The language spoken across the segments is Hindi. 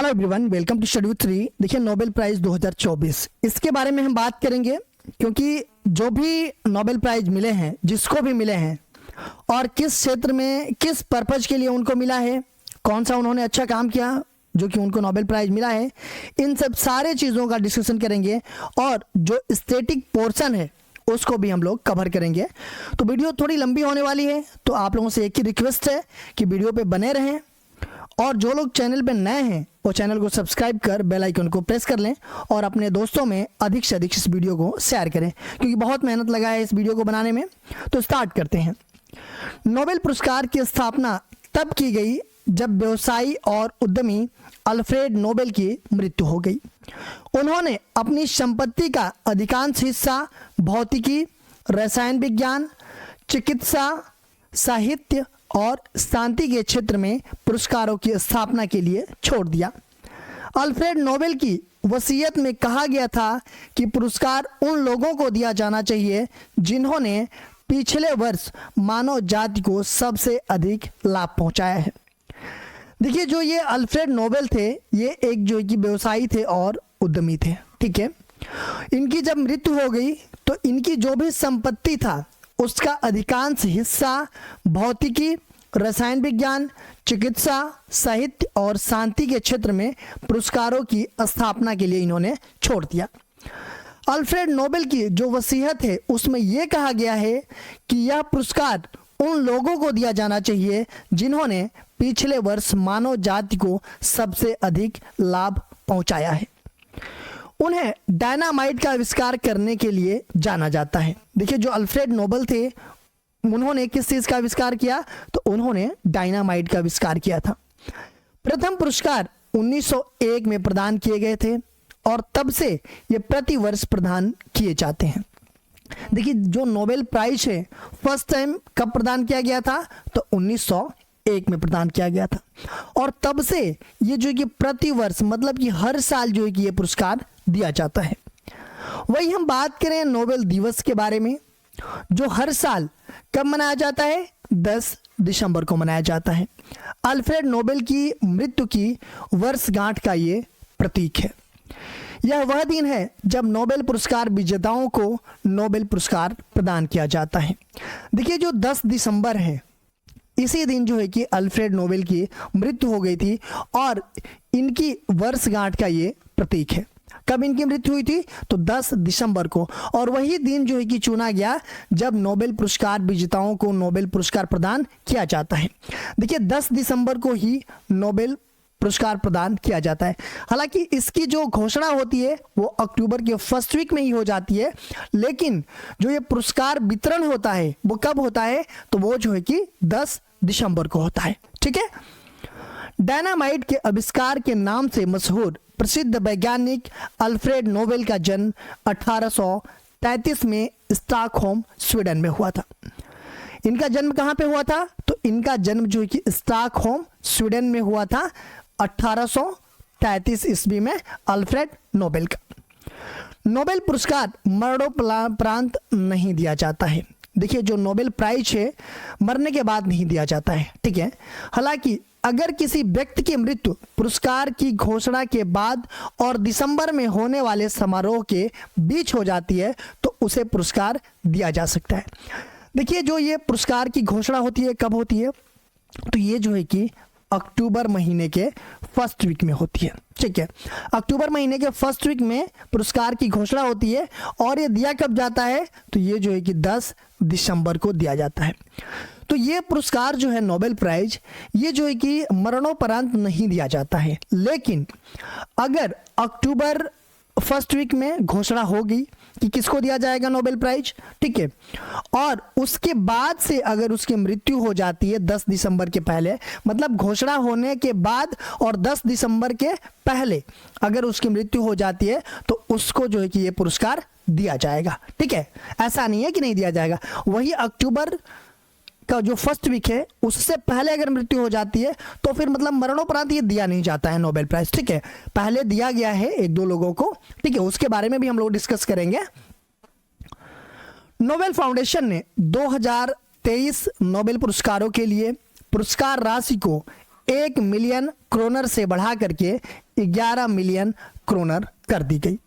Hello everyone, welcome to study with 3। देखिए, नोबेल प्राइज 2024 इसके बारे में हम बात करेंगे, क्योंकि जो भी नोबेल प्राइज मिले हैं, जिसको भी मिले हैं और किस क्षेत्र में किस पर्पज के लिए उनको मिला है, कौन सा उन्होंने अच्छा काम किया जो कि उनको नोबेल प्राइज मिला है, इन सब सारे चीज़ों का डिस्कशन करेंगे और जो स्टैटिक पोर्शन है उसको भी हम लोग कवर करेंगे। तो वीडियो थोड़ी लंबी होने वाली है, तो आप लोगों से एक ही रिक्वेस्ट है कि वीडियो पे बने रहें और जो लोग चैनल पे नए हैं वो चैनल को सब्सक्राइब कर बेल आइकन को प्रेस कर लें और अपने दोस्तों में अधिक से अधिक इस वीडियो को शेयर करें, क्योंकि बहुत मेहनत लगा है इस वीडियो को बनाने में। तो स्टार्ट करते हैं। नोबेल पुरस्कार की स्थापना तब की गई जब व्यवसायी और उद्यमी अल्फ्रेड नोबेल की मृत्यु हो गई। उन्होंने अपनी संपत्ति का अधिकांश हिस्सा भौतिकी, रसायन विज्ञान, चिकित्सा, साहित्य और शांति के क्षेत्र में पुरस्कारों की स्थापना के लिए छोड़ दिया। अल्फ्रेड नोबेल की वसीयत में कहा गया था कि पुरस्कार उन लोगों को दिया जाना चाहिए जिन्होंने पिछले वर्ष मानव जाति को सबसे अधिक लाभ पहुंचाया है। देखिए, जो ये अल्फ्रेड नोबेल थे, ये एक जो कि व्यवसायी थे और उद्यमी थे, ठीक है। इनकी जब मृत्यु हो गई तो इनकी जो भी संपत्ति था उसका अधिकांश हिस्सा भौतिकी, रसायन विज्ञान, चिकित्सा, साहित्य और शांति के क्षेत्र में पुरस्कारों की स्थापना के लिए इन्होंने छोड़ दिया। अल्फ्रेड नोबेल की जो वसीयत है उसमें यह कहा गया है कि यह पुरस्कार उन लोगों को दिया जाना चाहिए जिन्होंने पिछले वर्ष मानव जाति को सबसे अधिक लाभ पहुंचाया है। उन्हें डायनामाइट का आविष्कार करने के लिए जाना जाता है। देखिए, जो अल्फ्रेड नोबेल थे उन्होंने किस चीज़ का आविष्कार किया, तो उन्होंने डायनामाइट का आविष्कार किया था। प्रथम पुरस्कार 1901 में प्रदान किए गए थे और तब से ये प्रति वर्ष प्रदान किए जाते हैं। देखिए, जो नोबेल प्राइज है फर्स्ट टाइम कब प्रदान किया गया था, तो 1901 में प्रदान किया गया था और तब से ये जो है कि प्रति वर्ष मतलब कि हर साल जो है कि ये पुरस्कार दिया जाता है। वही हम बात करें नोबेल दिवस के बारे में, जो हर साल कब मनाया जाता है, 10 दिसंबर को मनाया जाता है। अल्फ्रेड नोबेल की मृत्यु की वर्षगांठ का ये प्रतीक है। यह वह दिन है जब नोबेल पुरस्कार विजेताओं को नोबेल पुरस्कार प्रदान किया जाता है। देखिए, जो 10 दिसंबर है इसी दिन जो है कि अल्फ्रेड नोबेल की मृत्यु हो गई थी और इनकी वर्षगांठ का ये प्रतीक है। कब इनकी मृत्यु हुई थी, तो 10 दिसंबर को, और वही दिन जो है कि चुना गया जब नोबेल पुरस्कार विजेताओं को नोबेल पुरस्कार प्रदान किया जाता है। देखिए, 10 दिसंबर को ही नोबेल पुरस्कार प्रदान किया जाता है। हालांकि इसकी जो घोषणा होती है वो अक्टूबर के फर्स्ट वीक में ही हो जाती है, लेकिन जो ये पुरस्कार वितरण होता है वो कब होता है, तो वो जो है कि 10 दिसंबर को होता है, ठीक है। डायनामाइट के आविष्कार के नाम से मशहूर प्रसिद्ध वैज्ञानिक अल्फ्रेड नोबेल का जन्म 1833 में स्टॉकहोम, स्वीडन में हुआ था। इनका जन्म कहाँ पे हुआ था, तो इनका जन्म जो है कि स्टॉकहोम, स्वीडन में हुआ था 1833 ईस्वी में अल्फ्रेड नोबेल का। नोबेल पुरस्कार मरणोपरांत नहीं दिया जाता है। देखिए, जो नोबेल प्राइज है मरने के बाद नहीं दिया जाता है, ठीक है। हालांकि अगर किसी व्यक्ति की मृत्यु पुरस्कार की घोषणा के बाद और दिसंबर में होने वाले समारोह के बीच हो जाती है तो उसे पुरस्कार दिया जा सकता है। देखिए, जो ये पुरस्कार की घोषणा होती है कब होती है, तो ये जो है कि अक्टूबर महीने के फर्स्ट वीक में होती है, ठीक है। अक्टूबर महीने के फर्स्ट वीक में पुरस्कार की घोषणा होती है और ये दिया कब जाता है, तो ये जो है कि 10 दिसंबर को दिया जाता है। तो ये पुरस्कार जो है नोबेल प्राइज, ये जो है कि मरणोपरांत नहीं दिया जाता है, लेकिन अगर अक्टूबर फर्स्ट वीक में घोषणा होगी कि किसको दिया जाएगा नोबेल प्राइज, ठीक है, और उसके बाद से अगर उसकी मृत्यु हो जाती है 10 दिसंबर के पहले, मतलब घोषणा होने के बाद और 10 दिसंबर के पहले अगर उसकी मृत्यु हो जाती है तो उसको जो है कि ये पुरस्कार दिया जाएगा, ठीक है। ऐसा नहीं है कि नहीं दिया जाएगा। वही अक्टूबर का जो फर्स्ट वीक है उससे पहले अगर मृत्यु हो जाती है तो फिर मतलब मरणोपरांत ये दिया नहीं जाता है नोबेल प्राइज, ठीक है। पहले दिया गया है 1-2 लोगों को, ठीक है, उसके बारे में भी हम लोग डिस्कस करेंगे। नोबेल फाउंडेशन ने 2023 नोबेल पुरस्कारों के लिए पुरस्कार राशि को 1 मिलियन क्रोनर से बढ़ा करके 11 मिलियन क्रोनर कर दी गई।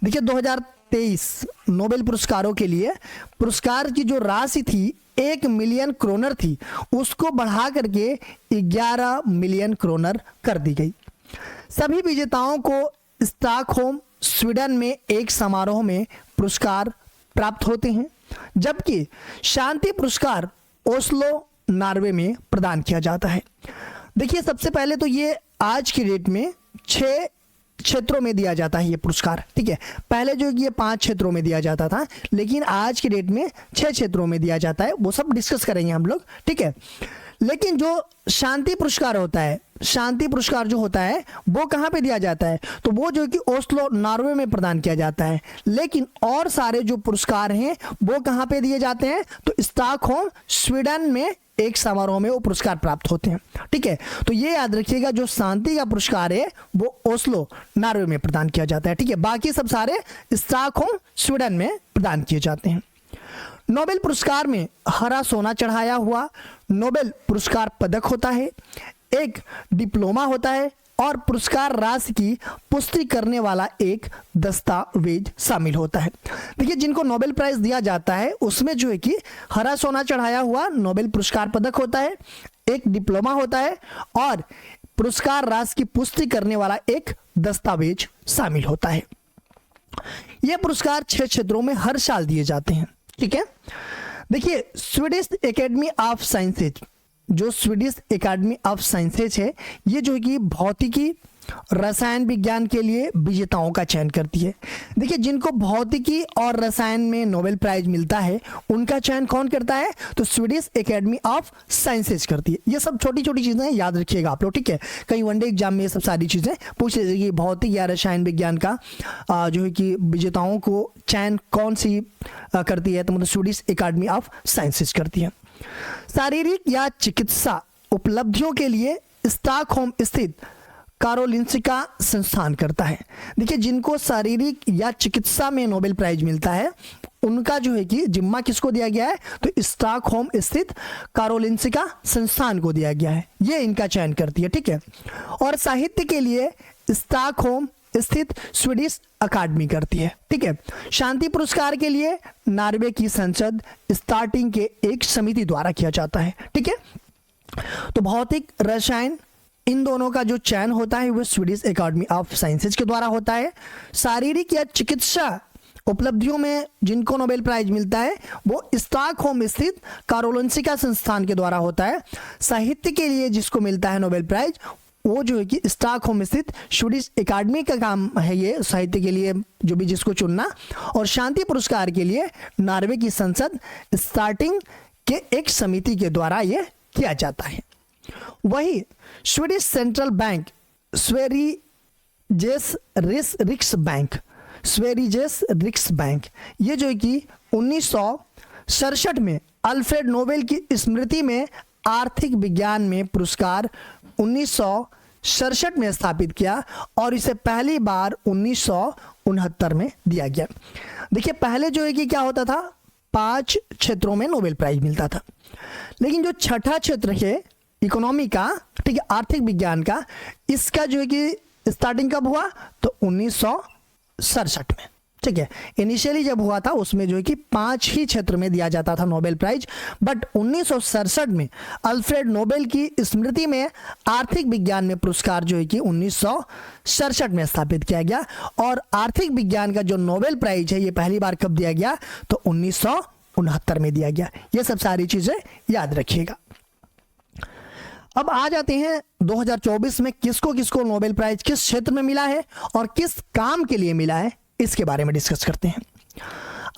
देखिए 2023 नोबेल पुरस्कारों के लिए पुरस्कार की जो राशि थी 1 मिलियन क्रोनर थी, उसको बढ़ा करके 11 मिलियन क्रोनर कर दी गई। सभी विजेताओं को स्टॉकहोम स्वीडन में एक समारोह में पुरस्कार प्राप्त होते हैं, जबकि शांति पुरस्कार ओस्लो नॉर्वे में प्रदान किया जाता है। देखिए सबसे पहले तो ये आज की डेट में 6 क्षेत्रों में दिया जाता है ये पुरस्कार, ठीक है। पहले जो ये 5 क्षेत्रों में दिया जाता था, लेकिन आज की डेट में 6 क्षेत्रों में दिया जाता है, वो सब डिस्कस करेंगे हम लोग, ठीक है। लेकिन जो शांति पुरस्कार होता है, शांति पुरस्कार जो होता है वो कहाँ पे दिया जाता है, तो वो जो कि ओस्लो नॉर्वे में प्रदान किया जाता है। लेकिन और सारे जो पुरस्कार हैं वो कहाँ पे दिए जाते हैं, तो स्टॉकहोम स्वीडन में एक समारोह में वो पुरस्कार प्राप्त होते हैं, ठीक है। तो ये याद रखिएगा, जो शांति का पुरस्कार है वो ओस्लो नॉर्वे में प्रदान किया जाता है, ठीक है। बाकी सब सारे स्टॉकहोम स्वीडन में प्रदान किए जाते हैं। नोबेल पुरस्कार में हरा सोना चढ़ाया हुआ नोबेल पुरस्कार पदक होता है, एक डिप्लोमा होता है और पुरस्कार राशि की पुष्टि करने वाला एक दस्तावेज शामिल होता है। देखिए जिनको नोबेल प्राइज दिया जाता है उसमें जो है कि हरा सोना चढ़ाया हुआ नोबेल पुरस्कार पदक होता है, एक डिप्लोमा होता है और पुरस्कार राशि की पुष्टि करने वाला एक दस्तावेज शामिल होता है। यह पुरस्कार 6 क्षेत्रों में हर साल दिए जाते हैं, ठीक है। देखिए स्वीडिश एकेडमी ऑफ साइंसेज, जो स्वीडिश एकेडमी ऑफ साइंसेज है, ये जो है कि भौतिकी रसायन विज्ञान के लिए विजेताओं का चयन करती है। देखिए जिनको भौतिकी और रसायन में नोबेल प्राइज मिलता है उनका चयन कौन करता है, तो स्वीडिश एकेडमी ऑफ साइंसेज करती है। ये सब छोटी छोटी चीजें याद रखिएगा आप लोग, ठीक है। कहीं वनडे एग्जाम में ये सब सारी चीजें पूछ लीजिए, भौतिक या रसायन विज्ञान का जो है कि विजेताओं को चयन कौन सी करती है, तो मतलब स्वीडिश एकेडमी ऑफ साइंसेज करती है। शारीरिक या चिकित्सा उपलब्धियों के लिए स्टॉकहोम स्थित कारोलिंसिका संस्थान करता है। देखिए जिनको शारीरिक या चिकित्सा में नोबेल प्राइज मिलता है उनका जो है कि जिम्मा किसको दिया गया है, तो स्टॉकहोम स्थित कारोलिंसिका संस्थान को दिया गया है, ये इनका चयन करती है, ठीक है। और साहित्य के लिए स्टॉकहोम स्थित स्वीडिश अकादमी करती है, ठीक है। शांति पुरस्कार के लिए नॉर्वे की संसद स्टार्टिंग के एक समिति द्वारा किया जाता है, ठीक है। तो भौतिक रसायन इन दोनों का जो चयन होता है वो स्वीडिश एकेडमी ऑफ साइंसेज के द्वारा होता है। शारीरिक या चिकित्सा उपलब्धियों में जिनको नोबेल प्राइज मिलता है वो स्टॉकहोम स्थित कारोलिंसिका संस्थान के द्वारा होता है। साहित्य के लिए जिसको मिलता है नोबेल प्राइज वो जो है कि स्टॉकहोम स्थित स्वीडिश एकेडमी का काम है ये साहित्य के लिए जो भी जिसको चुनना। और शांति पुरस्कार के लिए नॉर्वे की संसद स्टार्टिंग के एक समिति के द्वारा ये किया जाता है। वही स्वीडिश सेंट्रल बैंक स्वेरिजेस रिक्स बैंक ये जो है कि 1967 में अल्फ्रेड नोबेल की स्मृति में आर्थिक विज्ञान में पुरस्कार 1967 में स्थापित किया और इसे पहली बार 1969 में दिया गया। देखिए पहले जो है कि क्या होता था, 5 क्षेत्रों में नोबेल प्राइज मिलता था, लेकिन जो छठा क्षेत्र है इकोनॉमी का, ठीक है, आर्थिक विज्ञान का, इसका जो है कि स्टार्टिंग कब हुआ, तो 1967 में, ठीक है। इनिशियली जब हुआ था उसमें जो है कि 5 ही क्षेत्र में दिया जाता था नोबेल प्राइज, बट 1967 में अल्फ्रेड नोबेल की स्मृति में आर्थिक विज्ञान में पुरस्कार जो है कि 1967 में स्थापित किया गया। और आर्थिक विज्ञान का जो नोबेल प्राइज है ये पहली बार कब दिया गया, तो 1969 में दिया गया। ये सब सारी चीजें याद रखिएगा। अब आ जाते हैं 2024 में किसको किसको नोबेल प्राइज किस क्षेत्र में मिला है और किस काम के लिए मिला है, इसके बारे में डिस्कस करते हैं।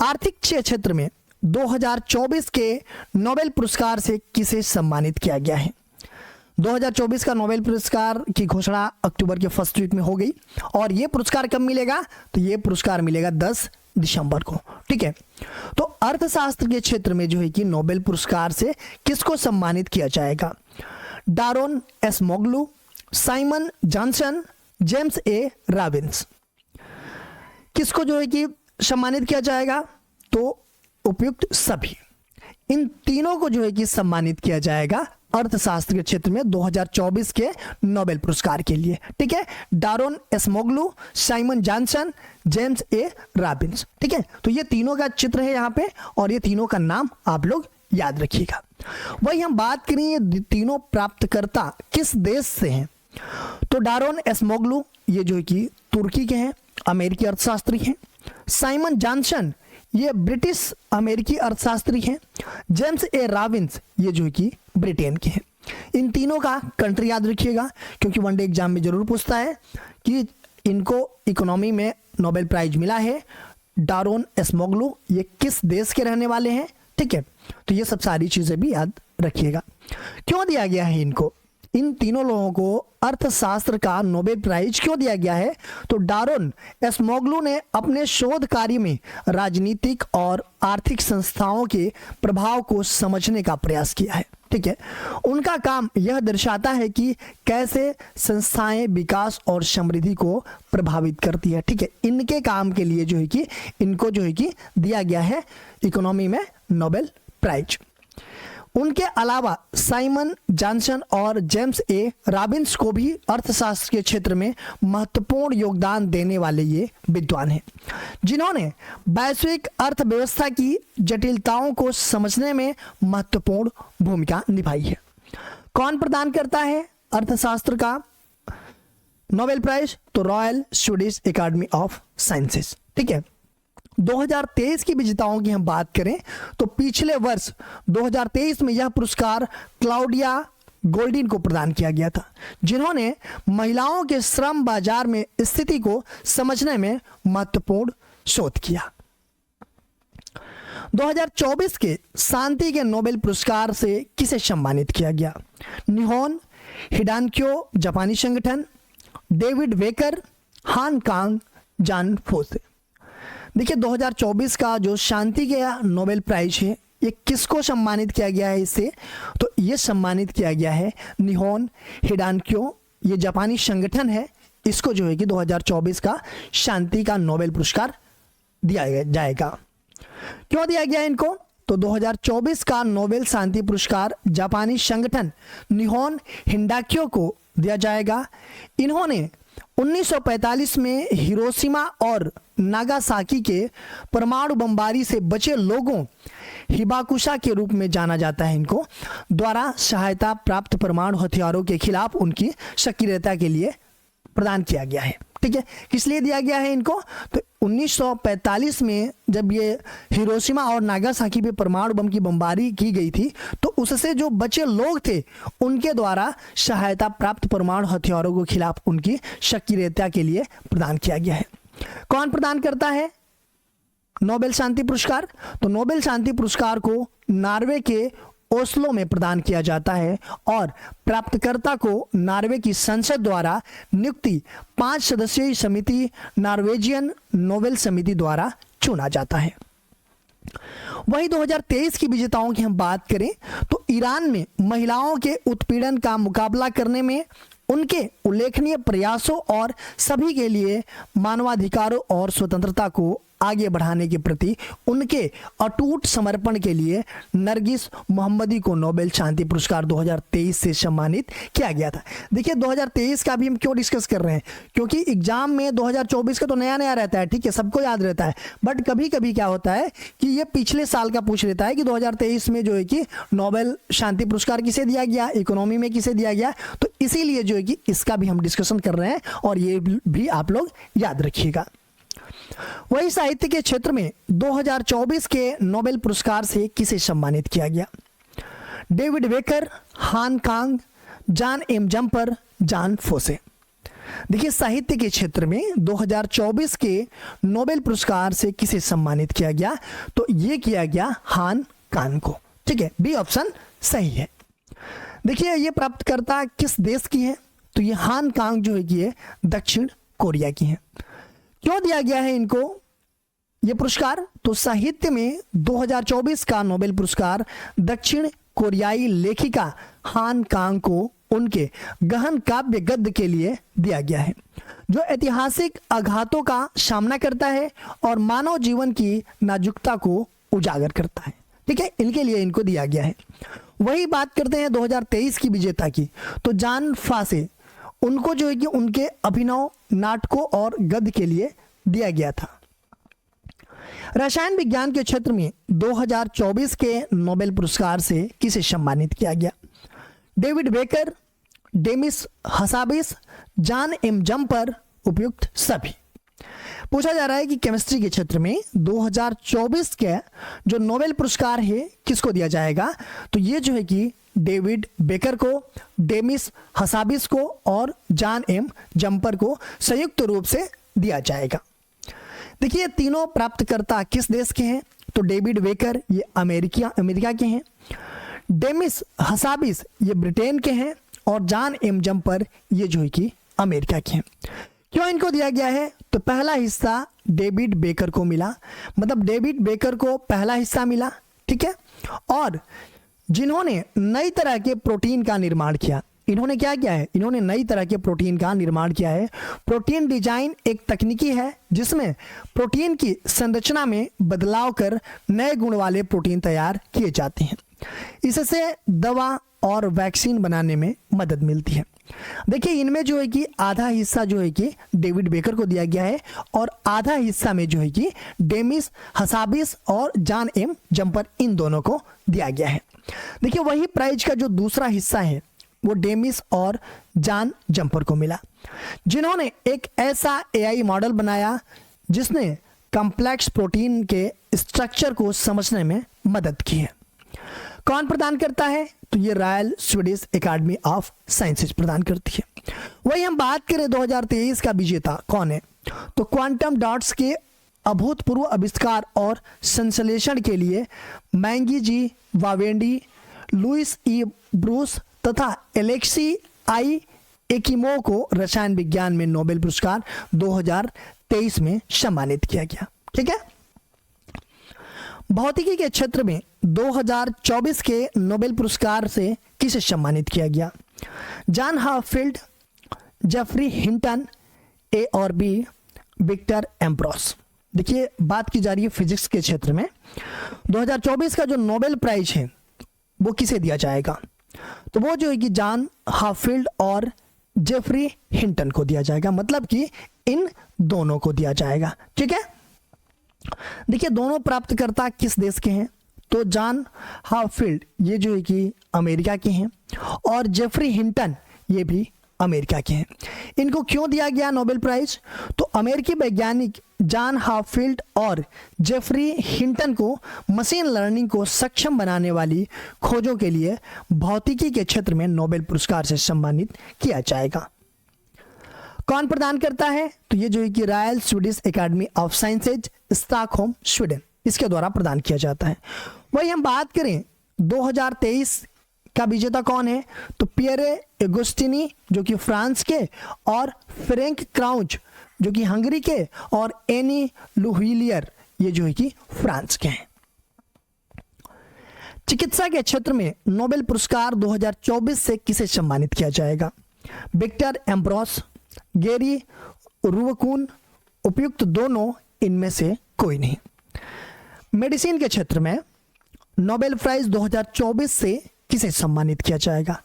आर्थिक क्षेत्र में 2024 के नोबेल पुरस्कार से किसे सम्मानित किया गया है। 2024 का नोबेल पुरस्कार की घोषणा अक्टूबर के फर्स्ट वीक में हो गई और यह पुरस्कार कब मिलेगा, तो यह पुरस्कार मिलेगा 10 दिसंबर को, ठीक है। तो अर्थशास्त्र के क्षेत्र में जो है कि नोबेल पुरस्कार से किसको सम्मानित किया जाएगा, Daron Acemoglu, Simon Johnson, James A Robinson, किसको जो है कि सम्मानित किया जाएगा, तो उपयुक्त सभी इन तीनों को जो है कि सम्मानित किया जाएगा अर्थशास्त्र के क्षेत्र में 2024 के नोबेल पुरस्कार के लिए। ठीक है, Daron Acemoglu, Simon Johnson, James A Robinson. ठीक है, तो ये तीनों का चित्र है यहाँ पे और ये तीनों का नाम आप लोग याद रखिएगा। वही हम बात करें ये तीनों प्राप्तकर्ता किस देश से हैं, तो डारोन एसमोग्लू ये जो है कि तुर्की के हैं, अमेरिकी अर्थशास्त्री हैं। साइमन जॉनसन ये ब्रिटिश अमेरिकी अर्थशास्त्री हैं। जेम्स ए रॉबिन्स ये जो है कि ब्रिटेन के हैं। इन तीनों का कंट्री याद रखिएगा क्योंकि वनडे एग्जाम में जरूर पूछता है कि इनको इकोनॉमी में नोबेल प्राइज मिला है। डारोन एसमोग्लू ये किस देश के रहने वाले हैं। ठीक है, तो ये सब सारी चीजें भी याद रखिएगा। क्यों दिया गया है इनको, इन तीनों लोगों को अर्थशास्त्र का नोबेल प्राइज क्यों दिया गया है, तो डारोन एसमोग्लू ने अपने शोध कार्य में राजनीतिक और आर्थिक संस्थाओं के प्रभाव को समझने का प्रयास किया है। ठीक है, उनका काम यह दर्शाता है कि कैसे संस्थाएं विकास और समृद्धि को प्रभावित करती है। ठीक है, इनके काम के लिए जो है कि इनको जो है कि दिया गया है इकोनॉमी में नोबेल प्राइज। उनके अलावा साइमन जॉनसन और जेम्स ए रॉबिन्स को भी अर्थशास्त्र के क्षेत्र में महत्वपूर्ण योगदान देने वाले ये विद्वान हैं जिन्होंने वैश्विक अर्थव्यवस्था की जटिलताओं को समझने में महत्वपूर्ण भूमिका निभाई है। कौन प्रदान करता है अर्थशास्त्र का नोबेल प्राइज, तो royal Swedish academy of sciences. ठीक है, 2023 की विजेताओं की हम बात करें तो पिछले वर्ष 2023 में यह पुरस्कार क्लाउडिया गोल्डिन को प्रदान किया गया था जिन्होंने महिलाओं के श्रम बाजार में स्थिति को समझने में महत्वपूर्ण शोध किया। 2024 के शांति के नोबेल पुरस्कार से किसे सम्मानित किया गया, निहोन हिडानक्यो जापानी संगठन, डेविड वेकर, हान कांग, जान फोसे। देखिए 2024 का जो शांति के नोबेल प्राइज है ये किसको सम्मानित किया गया है, इससे तो ये सम्मानित किया गया है निहोन हिडानक्यो, ये जापानी संगठन है, इसको जो है कि 2024 का शांति का नोबेल पुरस्कार दिया जाएगा। क्यों दिया गया इनको, तो 2024 का नोबेल शांति पुरस्कार जापानी संगठन निहोन हिडानक्यो को दिया जाएगा। इन्होंने 1945 में हिरोशिमा और नागासाकी के परमाणु बमबारी से बचे लोगों, हिबाकुशा के रूप में जाना जाता है, इनको द्वारा सहायता प्राप्त परमाणु हथियारों के खिलाफ उनकी सक्रियता के लिए प्रदान किया गया है। ठीक है, किस लिए दिया गया है इनको, तो 1945 में जब ये हिरोशिमा और नागासाकी पे परमाणु बम की बमबारी की गई थी तो उससे जो बचे लोग थे उनके द्वारा सहायता प्राप्त परमाणु हथियारों के खिलाफ उनकी सक्रियता के लिए प्रदान किया गया है। कौन प्रदान करता है नोबेल शांति पुरस्कार, तो नोबेल शांति पुरस्कार को नॉर्वे के ओस्लो में प्रदान किया जाता है और प्राप्तकर्ता को नॉर्वे की संसद द्वारा नियुक्ति 5 सदस्यीय समिति नॉर्वेजियन नोबेल समिति द्वारा चुना जाता है। वही 2023 की विजेताओं की हम बात करें तो ईरान में महिलाओं के उत्पीड़न का मुकाबला करने में उनके उल्लेखनीय प्रयासों और सभी के लिए मानवाधिकारों और स्वतंत्रता को आगे बढ़ाने के प्रति उनके अटूट समर्पण के लिए नरगिस मोहम्मदी को नोबेल शांति पुरस्कार 2023 से सम्मानित किया गया था। देखिए 2023 का भी हम क्यों डिस्कस कर रहे हैं, क्योंकि एग्जाम में 2024 का तो नया नया रहता है, ठीक है, सबको याद रहता है, बट कभी कभी क्या होता है कि ये पिछले साल का पूछ लेता है कि 2023 में जो है कि नोबेल शांति पुरस्कार किसे दिया गया, इकोनॉमी में किसे दिया गया, तो इसीलिए जो है कि इसका भी हम डिस्कशन कर रहे हैं और ये भी आप लोग याद रखिएगा। वही साहित्य के क्षेत्र में 2024 के नोबेल पुरस्कार से किसे सम्मानित किया गया, डेविड वेकर, हान कांग, जान एम जम्पर, जान फोसे। देखिए साहित्य के क्षेत्र में 2024 के नोबेल पुरस्कार से किसे सम्मानित किया गया, तो ये किया गया हान कांग को। ठीक है, बी ऑप्शन सही है। देखिए ये प्राप्तकर्ता किस देश की है, तो ये हान कांग जो है कि ये दक्षिण कोरिया की है। क्यों दिया गया है इनको ये पुरस्कार, तो साहित्य में 2024 का नोबेल पुरस्कार दक्षिण कोरियाई लेखिका हान कांग को उनके गहन काव्य गद्य के लिए दिया गया है जो ऐतिहासिक आघातों का सामना करता है और मानव जीवन की नाजुकता को उजागर करता है। ठीक है, इनके लिए इनको दिया गया है। वही बात करते हैं 2023 की विजेता की, तो जान फासे, उनको जो है कि उनके अभिनव नाटकों और गद्य के लिए दिया गया था। रसायन विज्ञान के क्षेत्र में 2024 के नोबेल पुरस्कार से किसे सम्मानित किया गया? David Baker, Demis Hassabis, John M Jumper, उपयुक्त सभी। पूछा जा रहा है कि केमिस्ट्री के क्षेत्र में 2024 के जो नोबेल पुरस्कार है किसको दिया जाएगा? तो ये जो है कि डेविड बेकर को, डेमिस हसाबिस को और जॉन एम जम्पर को संयुक्त रूप से दिया जाएगा। देखिए तीनों प्राप्तकर्ता किस देश के हैं? तो डेविड बेकर ये अमेरिका के हैं, डेमिस हसाबिस ये ब्रिटेन के हैं और जॉन एम जम्पर ये जो है कि अमेरिका के हैं। क्यों इनको दिया गया है? तो पहला हिस्सा डेविड बेकर को मिला, मतलब डेविड बेकर को पहला हिस्सा मिला, ठीक है। और जिन्होंने नई तरह के प्रोटीन का निर्माण किया, इन्होंने क्या किया है? इन्होंने नई तरह के प्रोटीन का निर्माण किया है। प्रोटीन डिजाइन एक तकनीकी है जिसमें प्रोटीन की संरचना में बदलाव कर नए गुण वाले प्रोटीन तैयार किए जाते हैं। इससे दवा और वैक्सीन बनाने में मदद मिलती है। देखिए इनमें जो है कि आधा हिस्सा जो है कि डेविड बेकर को दिया गया है और आधा हिस्सा में जो है कि डेमिस हसाबिस और जॉन एम जम्पर, इन दोनों को दिया गया है। देखिए वही प्राइज का जो दूसरा हिस्सा है वो डेमिस और जॉन जम्पर को मिला, जिन्होंने एक ऐसा एआई मॉडल बनाया जिसने कॉम्प्लेक्स प्रोटीन के स्ट्रक्चर को समझने में मदद की है। कौन प्रदान करता है? तो ये royal Swedish academy of sciences प्रदान करती है। वही हम बात करें 2023 का विजेता कौन है? तो क्वांटम डॉट्स के अभूतपूर्व आविष्कार और संश्लेषण के लिए मैंगी जी वावेंडी, लुइस ई ब्रूस तथा एलेक्सी आई एकिमो को रसायन विज्ञान में नोबेल पुरस्कार 2023 में सम्मानित किया गया, ठीक है। भौतिकी के क्षेत्र में 2024 के नोबेल पुरस्कार से किसे सम्मानित किया गया? जॉन हाफील्ड, जेफरी हिंटन, ए और बी, विक्टर एम्ब्रोस। देखिए बात की जा रही है फिजिक्स के क्षेत्र में 2024 का जो नोबेल प्राइज है वो किसे दिया जाएगा? तो वो जो है कि जॉन हाफील्ड और जेफरी हिंटन को दिया जाएगा, मतलब कि इन दोनों को दिया जाएगा, ठीक है। देखिए दोनों प्राप्तकर्ता किस देश के हैं? तो जॉन हाफील्ड ये जो है कि अमेरिका के हैं और जेफरी हिंटन ये भी अमेरिका के हैं। इनको क्यों दिया गया नोबेल प्राइज? तो अमेरिकी वैज्ञानिक जॉन हाफील्ड और जेफरी हिंटन को मशीन लर्निंग को सक्षम बनाने वाली खोजों के लिए भौतिकी के क्षेत्र में नोबेल पुरस्कार से सम्मानित किया जाएगा। कौन प्रदान करता है? तो ये जो है कि royal Swedish academy of sciences, Stockholm, Sweden, इसके द्वारा प्रदान किया जाता है। वही हम बात करें 2023 का विजेता कौन है? तो पियरे एगोस्टिनी जो कि फ्रांस के, और फ्रैंक क्राउच जो कि हंगरी के, और एनी लुहिलियर ये जो है कि फ्रांस के हैं। चिकित्सा के क्षेत्र में नोबेल पुरस्कार 2024 से किसे सम्मानित किया जाएगा? विक्टर एम्ब्रोस, गैरी रुवकून, उपयुक्त दोनों, इनमें से कोई नहीं। मेडिसिन के क्षेत्र में नोबेल प्राइज 2024 से किसे सम्मानित किया जाएगा?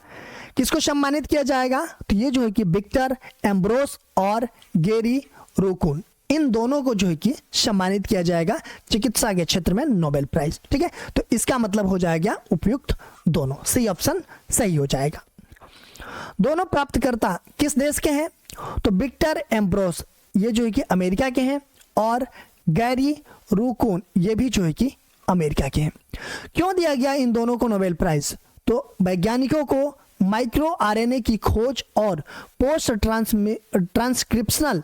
किसको सम्मानित किया जाएगा? तो ये जो है कि विक्टर एम्ब्रोस और गैरी रुवकून, इन दोनों को जो है कि सम्मानित किया जाएगा चिकित्सा के क्षेत्र में नोबेल प्राइज, ठीक है। तो इसका मतलब हो जाएगा उपयुक्त दोनों, सही ऑप्शन सही हो जाएगा। दोनों प्राप्तकर्ता किस देश के हैं? तो विक्टर एम्ब्रोस ये जो है कि अमेरिका के हैं और गैरी रुवकून ये भी जो है कि अमेरिका के हैं। क्यों दिया गया इन दोनों को नोबेल प्राइज? तो वैज्ञानिकों को माइक्रो आरएनए की खोज और पोस्ट ट्रांसक्रिप्शनल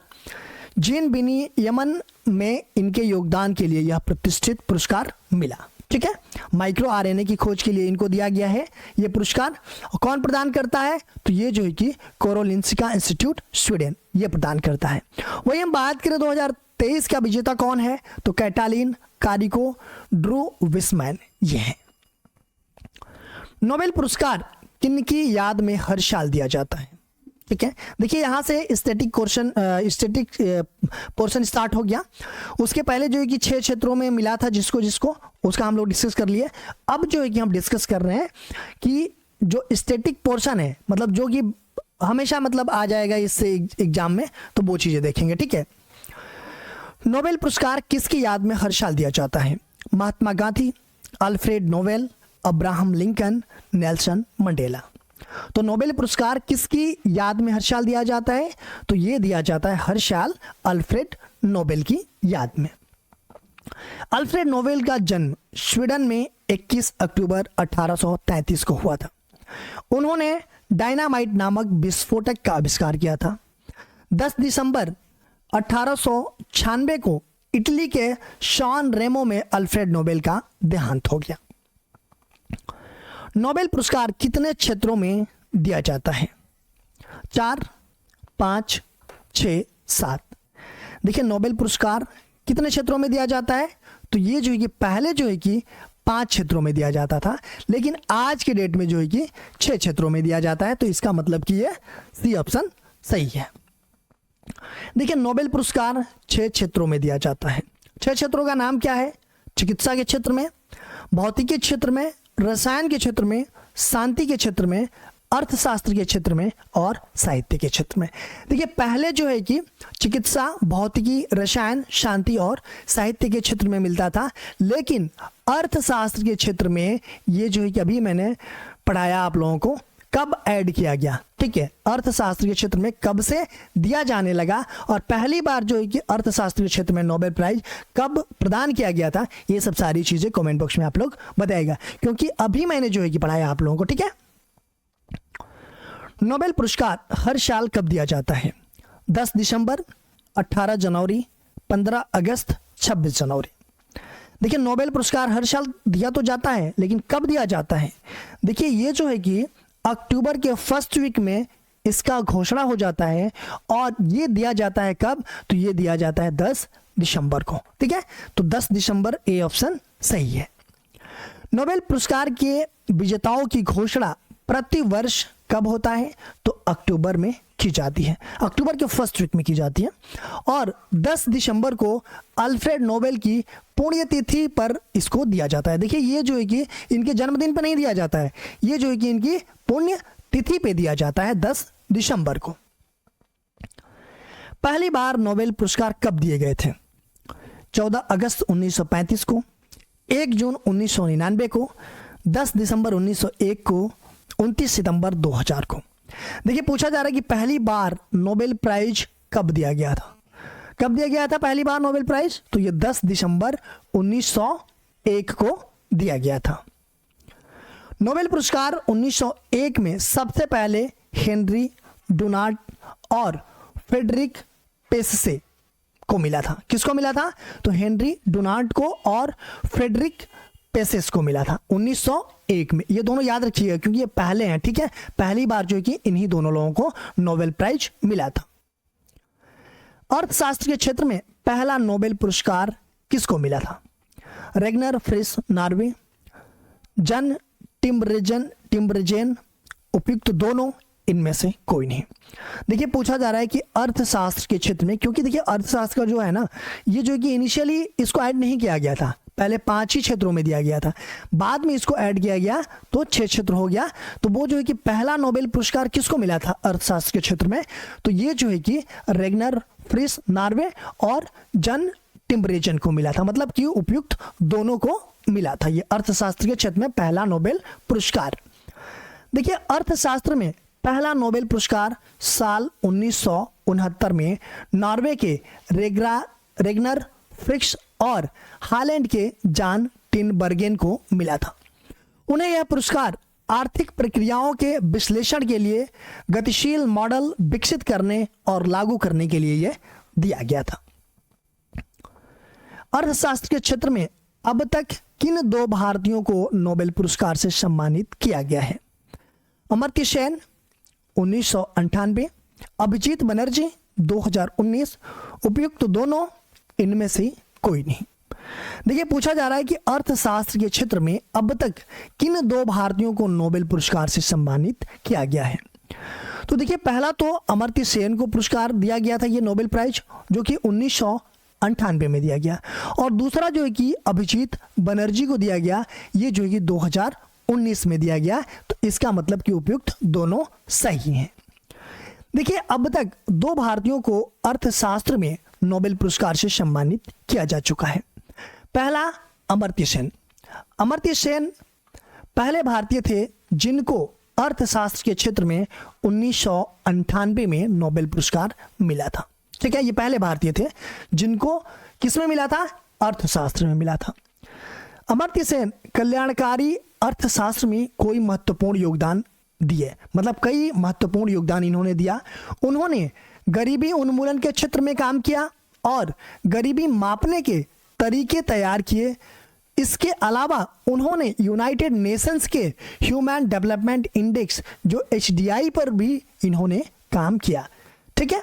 जीन विनियमन में इनके योगदान के लिए यह प्रतिष्ठित पुरस्कार मिला, ठीक है। माइक्रो आरएनए की खोज के लिए इनको दिया गया है ये पुरस्कार। और कौन प्रदान करता है? तो ये जो है कि कोरोलिंस्का इंस्टीट्यूट, स्वीडन, ये प्रदान करता है। वही हम बात करें 2023 का विजेता कौन है? तो कैटालिन कारिको, ड्रू विस्मैन ये हैं। नोबेल पुरस्कार किनकी याद में हर साल दिया जाता है? ठीक है, देखिए यहाँ से स्टैटिक पोर्शन स्टार्ट हो गया। उसके पहले जो है कि 6 क्षेत्रों में मिला था जिसको जिसको उसका हम लोग डिस्कस कर लिए। अब जो है कि हम डिस्कस कर रहे हैं कि जो स्टैटिक पोर्शन है, मतलब जो कि हमेशा मतलब आ जाएगा इससे एग्जाम में, तो वो चीज़ें देखेंगे। ठीक है, नोबेल पुरस्कार किसकी याद में हर साल दिया जाता है? Mahatma Gandhi, Alfred Nobel, Abraham Lincoln, Nelson Mandela. तो नोबेल पुरस्कार किसकी याद में हर साल दिया जाता है? तो ये दिया जाता है हर साल अल्फ्रेड नोबेल की याद में। अल्फ्रेड नोबेल का जन्म स्वीडन में 21 अक्टूबर 1833 को हुआ था। उन्होंने डायनामाइट नामक विस्फोटक का आविष्कार किया था। 10 दिसंबर 1896 को इटली के सैन रेमो में अल्फ्रेड नोबेल का देहांत हो गया। नोबेल पुरस्कार कितने क्षेत्रों में दिया जाता है? 4, 5, 6, 7। देखिए नोबेल पुरस्कार कितने क्षेत्रों में दिया जाता है? तो ये जो है कि पहले जो है कि 5 क्षेत्रों में दिया जाता था, लेकिन आज के डेट में जो है कि 6 क्षेत्रों में दिया जाता है। तो इसका मतलब कि ये सी ऑप्शन सही है। देखिए नोबेल पुरस्कार 6 क्षेत्रों में दिया जाता है। 6 क्षेत्रों का नाम क्या है? चिकित्सा के क्षेत्र में, भौतिकी के क्षेत्र में, रसायन के क्षेत्र में, शांति के क्षेत्र में, अर्थशास्त्र के क्षेत्र में और साहित्य के क्षेत्र में। देखिए पहले जो है कि चिकित्सा, भौतिकी, रसायन, शांति और साहित्य के क्षेत्र में मिलता था, लेकिन अर्थशास्त्र के क्षेत्र में ये जो है कि अभी मैंने पढ़ाया आप लोगों को कब ऐड किया गया। ठीक है, अर्थशास्त्र के क्षेत्र में कब से दिया जाने लगा और पहली बार जो है कि अर्थशास्त्र के क्षेत्र में नोबेल प्राइज कब प्रदान किया गया था, ये सब सारी चीजें कमेंट बॉक्स में आप लोग बताएगा, क्योंकि अभी मैंने जो है कि पढ़ाया आप लोगों को। ठीक है, नोबेल पुरस्कार हर साल कब दिया जाता है? 10 दिसंबर, 18 जनवरी, 15 अगस्त, 26 जनवरी। देखिए नोबेल पुरस्कार हर साल दिया तो जाता है, लेकिन कब दिया जाता है? देखिए ये जो है कि अक्टूबर के फर्स्ट वीक में इसका घोषणा हो जाता है और ये दिया जाता है कब? तो ये दिया जाता है 10 दिसंबर को। ठीक है, तो 10 दिसंबर ए ऑप्शन सही है। नोबेल पुरस्कार के विजेताओं की घोषणा प्रति वर्ष कब होता है? तो अक्टूबर में की जाती है, अक्टूबर के फर्स्ट वीक में की जाती है। और 10 दिसंबर को अल्फ्रेड नोबेल की पुण्यतिथि पर इसको दिया जाता है। देखिए ये जो है कि इनके जन्मदिन पर नहीं दिया जाता है, ये जो है कि इनकी पुण्यतिथि पे दिया जाता है 10 दिसंबर को। पहली बार नोबेल पुरस्कार कब दिए गए थे? 14 अगस्त 1935 को, 1 जून 1999 को, 10 दिसंबर 1901 को, 29 सितंबर 2000 को। देखिए पूछा जा रहा है कि पहली बार नोबेल प्राइज कब दिया गया था? कब दिया गया था पहली बार नोबेल प्राइज? तो ये 10 दिसंबर 1901 को दिया गया था। नोबेल पुरस्कार 1901 में सबसे पहले हेनरी डुनार्ट और फ्रेडरिक पेसे को मिला था। किसको मिला था? तो हेनरी डुनार्ट को और फ्रेडरिक पेसेस को मिला था 1901 में। ये दोनों याद रखिएगा क्योंकि ये पहले हैं। ठीक है, पहली बार जो है कि इन्हीं दोनों लोगों को नोबेल प्राइज मिला था। अर्थशास्त्र के क्षेत्र में पहला नोबेल पुरस्कार किसको मिला था? रेगनर फ्रिस नॉर्वे, जन टिम्बरेजेन, उपयुक्त दोनों, इनमें से कोई नहीं। देखिए पूछा जा रहा है कि अर्थशास्त्र के क्षेत्र में, क्योंकि देखिए अर्थशास्त्र का जो है ना, ये जो है कि इनिशियली इसको ऐड नहीं किया गया था, पहले 5 ही क्षेत्रों में दिया गया था, बाद में इसको ऐड किया गया तो 6 क्षेत्र हो गया। तो वो जो है कि पहला नोबेल पुरस्कार किसको मिला था अर्थशास्त्र के क्षेत्र में? तो ये जो है कि रेगनर फ्रिस नॉर्वे और जन टिम्बरेजेन को मिला था, मतलब कि उपयुक्त दोनों को मिला था। ये अर्थशास्त्र के क्षेत्र में पहला नोबेल पुरस्कार। देखिए अर्थशास्त्र में पहला नोबेल पुरस्कार साल 1969 में नॉर्वे के रेगनर फ्रिक्स और हालैंड के जान टिनबर्गेन को मिला था। उन्हें यह पुरस्कार आर्थिक प्रक्रियाओं के विश्लेषण के लिए गतिशील मॉडल विकसित करने और लागू करने के लिए यह दिया गया था। अर्थशास्त्र के क्षेत्र में अब तक किन 2 भारतीयों को नोबेल पुरस्कार से सम्मानित किया गया है? अमर्त्य सेन 1998, अभिजीत बनर्जी 2019, उपयुक्त दोनों, इनमें से कोई नहीं। देखिए पूछा जा रहा है कि अर्थशास्त्र के क्षेत्र में अब तक किन 2 भारतीयों को नोबेल पुरस्कार से सम्मानित किया गया है? तो देखिए, पहला तो अमर्त्य सेन को पुरस्कार दिया गया था ये नोबेल प्राइज, जो कि 1998 में दिया गया, और दूसरा जो है कि अभिजीत बनर्जी को दिया गया, ये जो है कि 2019 में दिया गया। तो इसका मतलब कि उपयुक्त दोनों सही हैं। देखिए, अब तक 2 भारतीयों को अर्थशास्त्र में नोबेल पुरस्कार से सम्मानित किया जा चुका है। पहला अमर्त्य सेन। अमर्त्य सेन पहले भारतीय थे जिनको अर्थशास्त्र के क्षेत्र में 1998 में नोबेल पुरस्कार मिला था। ठीक है, ये पहले भारतीय थे जिनको किसमें मिला था? अर्थशास्त्र में मिला था। अमर्त्य सेन कल्याणकारी अर्थशास्त्र में कोई महत्वपूर्ण योगदान दिए, मतलब कई महत्वपूर्ण योगदान इन्होंने दिया। उन्होंने गरीबी उन्मूलन के क्षेत्र में काम किया और गरीबी मापने के तरीके तैयार किए। इसके अलावा उन्होंने यूनाइटेड नेशंस के ह्यूमन डेवलपमेंट इंडेक्स जो HDI पर भी इन्होंने काम किया। ठीक है,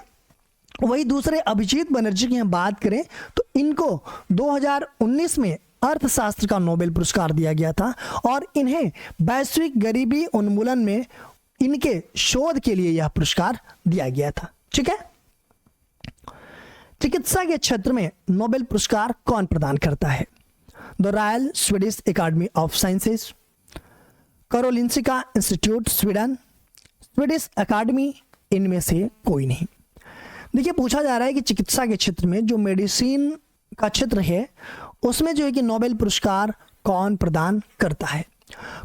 वही दूसरे अभिजीत बनर्जी की हम बात करें तो इनको 2019 में अर्थशास्त्र का नोबेल पुरस्कार दिया गया था और इन्हें वैश्विक गरीबी उन्मूलन में इनके शोध के लिए यह पुरस्कार दिया गया था। ठीक है, चिकित्सा के क्षेत्र में नोबेल पुरस्कार कौन प्रदान करता है? The royal Swedish academy of sciences, Karolinska institute Sweden, Swedish academy, इनमें से कोई नहीं। देखिए, पूछा जा रहा है कि चिकित्सा के क्षेत्र में जो मेडिसिन का क्षेत्र है उसमें जो है कि नोबेल पुरस्कार कौन प्रदान करता है?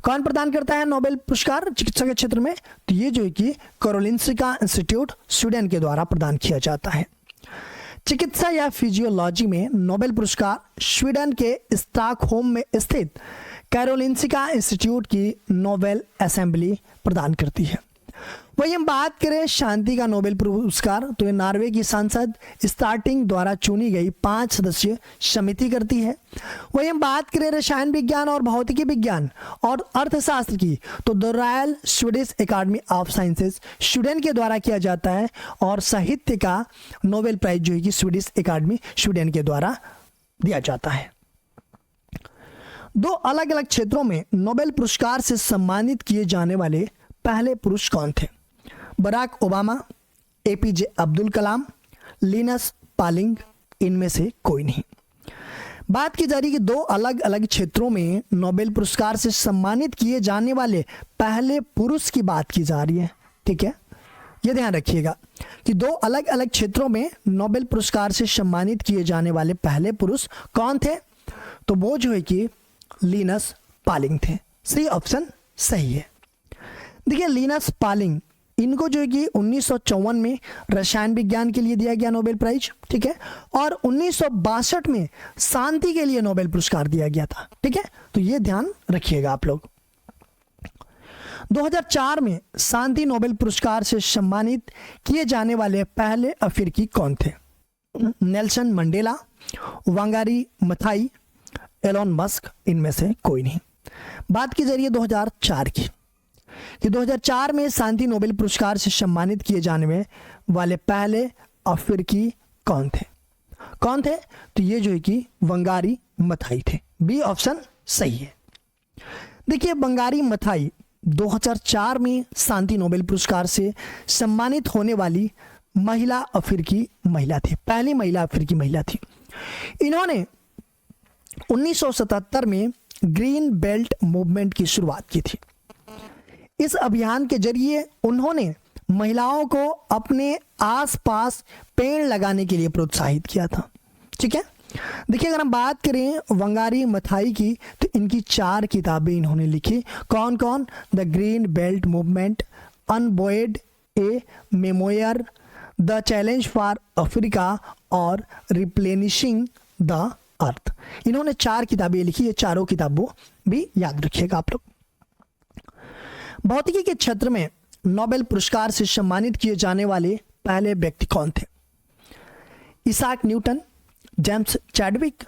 कौन प्रदान करता है नोबेल पुरस्कार चिकित्सा के क्षेत्र में? तो ये जो है कि कारोलिंस्का इंस्टीट्यूट स्वीडन के द्वारा प्रदान किया जाता है। चिकित्सा या फिजियोलॉजी में नोबेल पुरस्कार स्वीडन के स्टॉकहोम में स्थित कारोलिंस्का इंस्टीट्यूट की नोबेल असेंबली प्रदान करती है। वही हम बात करें शांति का नोबेल पुरस्कार, तो ये नॉर्वे की संसद स्टार्टिंग द्वारा चुनी गई 5 सदस्यीय समिति करती है। वही हम बात करें रसायन विज्ञान और भौतिकी विज्ञान और अर्थशास्त्र की, तो the royal Swedish academy of sciences Sweden के द्वारा किया जाता है और साहित्य का नोबेल प्राइज जो है कि स्वीडिश एकेडमी स्वीडन के द्वारा दिया जाता है। 2 अलग अलग क्षेत्रों में नोबेल पुरस्कार से सम्मानित किए जाने वाले पहले पुरुष कौन थे? बराक ओबामा, APJ अब्दुल कलाम, लिनस पालिंग, इनमें से कोई नहीं। बात की जा रही है कि 2 अलग अलग क्षेत्रों में नोबेल पुरस्कार से सम्मानित किए जाने वाले पहले पुरुष की बात की जा रही है। ठीक है, ये ध्यान रखिएगा कि 2 अलग अलग क्षेत्रों में नोबेल पुरस्कार से सम्मानित किए जाने वाले पहले पुरुष कौन थे? तो वो जो है कि लिनस पालिंग थे। सी ऑप्शन सही है। देखिए, लिनस पालिंग, इनको जो है कि 1954 में रसायन विज्ञान के लिए दिया गया नोबेल प्राइज। ठीक है, और 1962 में शांति के लिए नोबेल पुरस्कार दिया गया था। ठीक है, तो ये ध्यान रखिएगा आप लोग। 2004 में शांति नोबेल पुरस्कार से सम्मानित किए जाने वाले पहले अफ्रीकी कौन थे? Nelson Mandela, Wangari Maathai, Elon Musk, इनमें से कोई नहीं। बात की जा रही है 2004 की कि 2004 में शांति नोबेल पुरस्कार से सम्मानित किए जाने वाले पहले अफ्रीकी कौन थे? कौन थे? तो ये जो है कि वंगारी मथाई थे। बी ऑप्शन सही है। देखिए, वंगारी मथाई 2004 में शांति नोबेल पुरस्कार से सम्मानित होने वाली महिला अफ्रीकी महिला थी, पहली महिला अफ्रीकी महिला थी। इन्होंने 1977 में ग्रीन बेल्ट मूवमेंट की शुरुआत की थी। इस अभियान के जरिए उन्होंने महिलाओं को अपने आसपास पेड़ लगाने के लिए प्रोत्साहित किया था। ठीक है, देखिए, अगर हम बात करें वंगारी मथाई की, तो इनकी 4 किताबें इन्होंने लिखी। कौन कौन? The Green Belt Movement, Unbowed A Memoir, The Challenge for Africa और रिप्लेनिशिंग द अर्थ। इन्होंने 4 किताबें लिखी। ये चारों किताबों भी याद रखिएगा आप लोग। भौतिकी के क्षेत्र में नोबेल पुरस्कार से सम्मानित किए जाने वाले पहले व्यक्ति कौन थे? Isaac Newton, James Chadwick,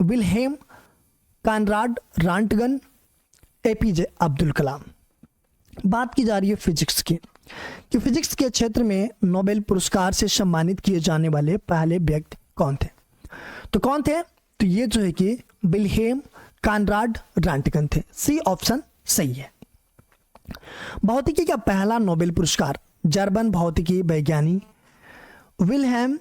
Wilhelm Conrad Roentgen, APJ Abdul Kalam. बात की जा रही है फिजिक्स की कि फिजिक्स के क्षेत्र में नोबेल पुरस्कार से सम्मानित किए जाने वाले पहले व्यक्ति कौन थे? तो कौन थे? तो ये जो है कि विल्हेम कॉनराड रॉन्टगन थे। सी ऑप्शन सही है। भौतिकी का पहला नोबेल पुरस्कार जर्मन भौतिकी वैज्ञानिक विल्हेम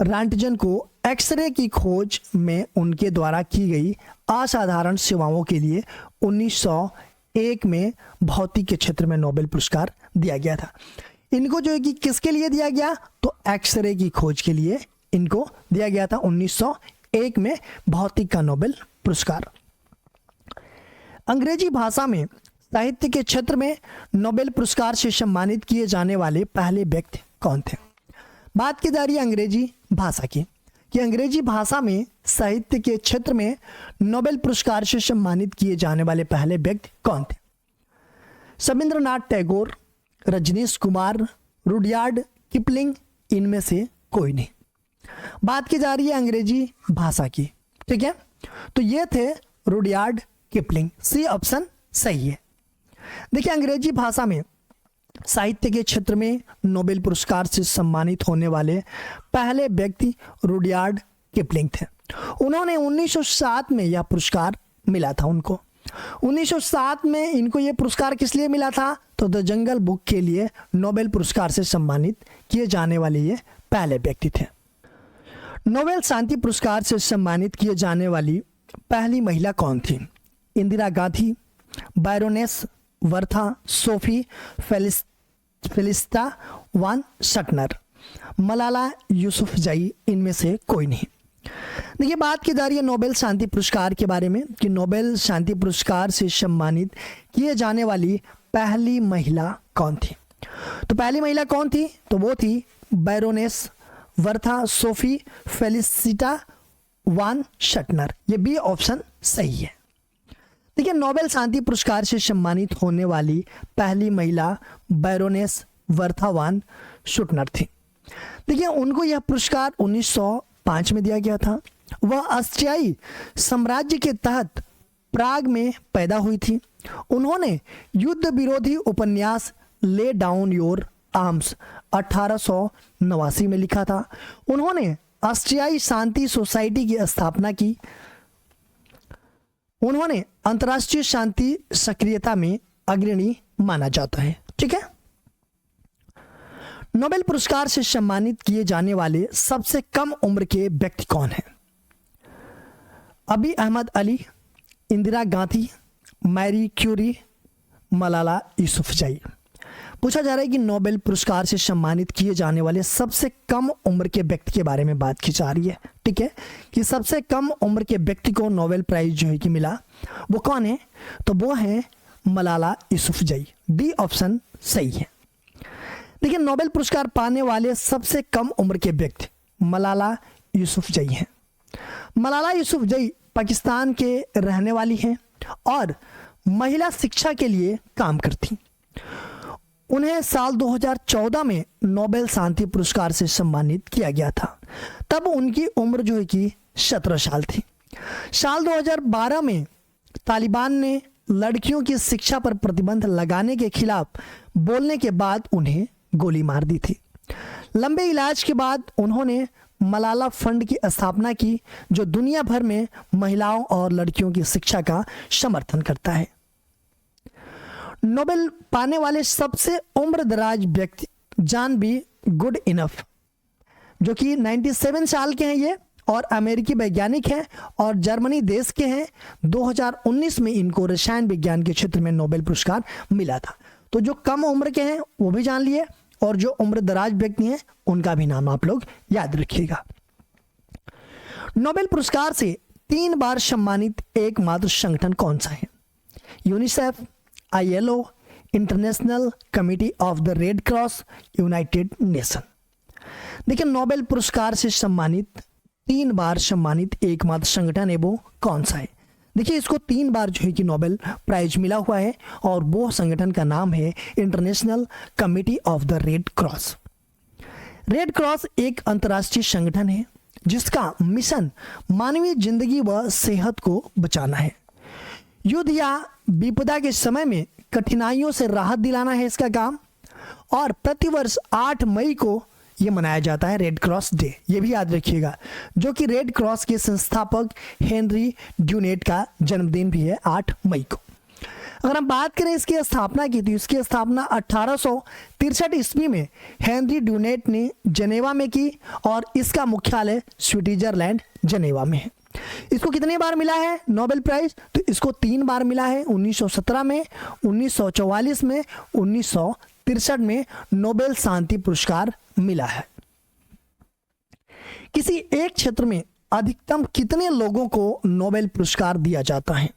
रॉन्टजन को एक्सरे की खोज में उनके द्वारा की गई असाधारण सेवाओं के लिए 1901 में भौतिकी के क्षेत्र में नोबेल पुरस्कार दिया गया था। इनको जो है कि किसके लिए दिया गया, तो एक्सरे की खोज के लिए इनको दिया गया था 1901 में भौतिकी का नोबेल पुरस्कार। अंग्रेजी भाषा में साहित्य के क्षेत्र में नोबेल पुरस्कार से सम्मानित किए जाने वाले पहले व्यक्ति कौन थे। बात की जा रही है अंग्रेजी भाषा की कि अंग्रेजी भाषा में साहित्य के क्षेत्र में नोबेल पुरस्कार से सम्मानित किए जाने वाले पहले व्यक्ति कौन थे। रविंद्रनाथ टैगोर, रजनीश कुमार, रुडयार्ड किपलिंग, इनमें से कोई नहीं। बात की जा रही है अंग्रेजी भाषा की, ठीक है, तो ये थे रुडयार्ड किपलिंग। सी ऑप्शन सही है। देखिए अंग्रेजी भाषा में साहित्य के क्षेत्र में नोबेल पुरस्कार से सम्मानित होने वाले पहले व्यक्ति रुडयार्ड किपलिंग थे। उन्होंने 1907 में यह पुरस्कार मिला था उनको। 1907 में इनको यह पुरस्कार किस लिए मिला था, तो द जंगल बुक के लिए नोबेल पुरस्कार से सम्मानित किए जाने वाले ये पहले व्यक्ति थे। नोबेल शांति पुरस्कार से सम्मानित किए जाने वाली पहली महिला कौन थी। Indira Gandhi, baroness Bertha, Sophie Felicita von Suttner, Malala Yousafzai, इनमें से कोई नहीं। देखिए बात की जा रही है नोबेल शांति पुरस्कार के बारे में कि नोबेल शांति पुरस्कार से सम्मानित किए जाने वाली पहली महिला कौन थी। तो पहली महिला कौन थी, तो वो थी बैरोनेस वर्था सोफी फेलिसिटा वान शटनर। ये बी ऑप्शन सही है। देखिए नोबेल शांति पुरस्कार से सम्मानित होने वाली पहली महिला बैरोनेस वर्था वान शटनर थी। देखिए उनको यह पुरस्कार 1905 में दिया गया था। वह ऑस्ट्रियाई साम्राज्य के तहत प्राग में पैदा हुई थी। उन्होंने युद्ध विरोधी उपन्यास ले डाउन योर आर्म्स 1889 में लिखा था। उन्होंने ऑस्ट्रियाई शांति सोसाइटी की स्थापना की। उन्होंने अंतर्राष्ट्रीय शांति सक्रियता में अग्रणी माना जाता है, ठीक है। नोबेल पुरस्कार से सम्मानित किए जाने वाले सबसे कम उम्र के व्यक्ति कौन हैं। अबी अहमद अली, इंदिरा गांधी, मैरी क्यूरी, मलाला यूसुफजई। पूछा जा रहा है कि नोबेल पुरस्कार से सम्मानित किए जाने वाले सबसे कम उम्र के व्यक्ति के बारे में बात की जा रही है, ठीक है, कि सबसे कम उम्र के व्यक्ति को नोबेल प्राइज जो है कि मिला, वो कौन है, तो वो है मलाला यूसुफजई। डी ऑप्शन सही है। देखिए नोबेल पुरस्कार पाने वाले सबसे कम उम्र के व्यक्ति मलाला यूसुफजई हैं। मलाला यूसुफजई पाकिस्तान के रहने वाली हैं और महिला शिक्षा के लिए काम करती। उन्हें साल 2014 में नोबेल शांति पुरस्कार से सम्मानित किया गया था। तब उनकी उम्र जो है कि 17 साल थी। साल 2012 में तालिबान ने लड़कियों की शिक्षा पर प्रतिबंध लगाने के खिलाफ बोलने के बाद उन्हें गोली मार दी थी। लंबे इलाज के बाद उन्होंने मलाला फंड की स्थापना की, जो दुनिया भर में महिलाओं और लड़कियों की शिक्षा का समर्थन करता है। नोबेल पाने वाले सबसे उम्र दराज व्यक्ति जॉन बी गुड इनफ, जो कि 97 साल के हैं ये, और अमेरिकी वैज्ञानिक हैं और जर्मनी देश के हैं। 2019 में इनको रसायन विज्ञान के क्षेत्र में नोबेल पुरस्कार मिला था। तो जो कम उम्र के हैं वो भी जान लिए, और जो उम्र दराज व्यक्ति हैं उनका भी नाम आप लोग याद रखिएगा। नोबेल पुरस्कार से 3 बार सम्मानित एकमात्र संगठन कौन सा है। UNICEF, ILO, international committee of the red cross, United nation. देखिए नोबेल पुरस्कार से सम्मानित 3 बार सम्मानित एकमात्र संगठन है वो कौन सा है। देखिए इसको 3 बार जो है कि नोबेल प्राइज मिला हुआ है, और वो संगठन का नाम है international committee of the red cross. Red cross एक अंतर्राष्ट्रीय संगठन है जिसका मिशन मानवीय जिंदगी व सेहत को बचाना है। युद्ध या विपदा के समय में कठिनाइयों से राहत दिलाना है इसका काम। और प्रतिवर्ष 8 मई को ये मनाया जाता है रेड क्रॉस डे। ये भी याद रखिएगा, जो कि रेड क्रॉस के संस्थापक हेनरी ड्यूनेट का जन्मदिन भी है 8 मई को। अगर हम बात करें इसकी स्थापना की, तो इसकी स्थापना 1863 ईस्वी में हेनरी ड्यूनेट ने जेनेवा में की और इसका मुख्यालय स्विट्जरलैंड जेनेवा में है। इसको कितनी बार मिला है नोबेल प्राइज? तो इसको 3 बार मिला है, 1917 में, 1944 में, 1963 में नोबेल शांति पुरस्कार मिला है। किसी एक क्षेत्र में अधिकतम कितने लोगों को नोबेल पुरस्कार दिया जाता है?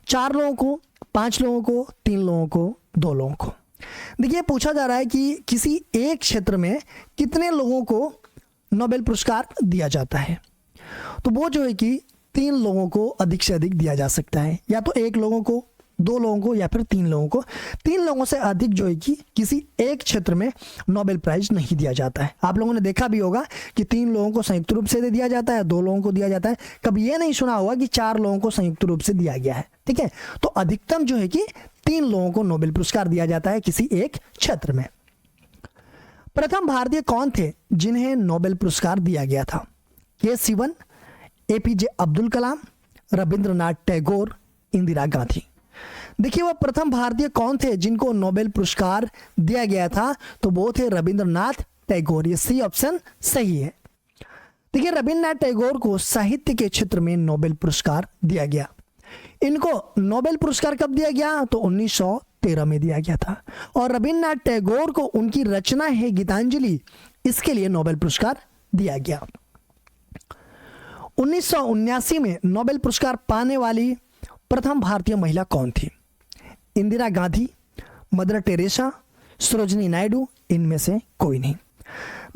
4 लोगों को, 5 लोगों को, 3 लोगों को, 2 लोगों को। देखिए पूछा जा रहा है कि किसी एक क्षेत्र में कितने लोगों को नोबेल पुरस्कार दिया जाता है। तो वो जो है कि 3 लोगों को अधिक से अधिक दिया जा सकता है, या तो 1 लोगों को, 2 लोगों को, या फिर 3 लोगों को। 3 लोगों से अधिक जो है कि किसी एक क्षेत्र में नोबेल प्राइज नहीं दिया जाता है। आप लोगों ने देखा भी होगा कि 3 लोगों को संयुक्त रूप से दिया जाता है, 2 लोगों को दिया जाता है। कभी ये नहीं सुना होगा कि 4 लोगों को संयुक्त रूप से दिया गया है। ठीक है, तो अधिकतम जो है कि 3 लोगों को नोबेल पुरस्कार दिया जाता है किसी एक क्षेत्र में। प्रथम भारतीय कौन थे जिन्हें नोबेल पुरस्कार दिया गया था? के सिवन, एपीजे अब्दुल कलाम, रविंद्रनाथ टैगोर, इंदिरा गांधी। देखिए वो प्रथम भारतीय कौन थे जिनको नोबेल पुरस्कार दिया गया था? तो वो थे रविंद्रनाथ टैगोर। ये सी ऑप्शन सही है। देखिए रविंद्रनाथ टैगोर को साहित्य के क्षेत्र में नोबेल पुरस्कार दिया गया। इनको नोबेल पुरस्कार कब दिया गया? तो 1913 में दिया गया था। और रविंद्रनाथ टैगोर को उनकी रचना है गीतांजलि, इसके लिए नोबेल पुरस्कार दिया गया। 1979 में नोबेल पुरस्कार पाने वाली प्रथम भारतीय महिला कौन थी? इंदिरा गांधी, मदर टेरेसा, सरोजिनी नायडू, इनमें से कोई नहीं।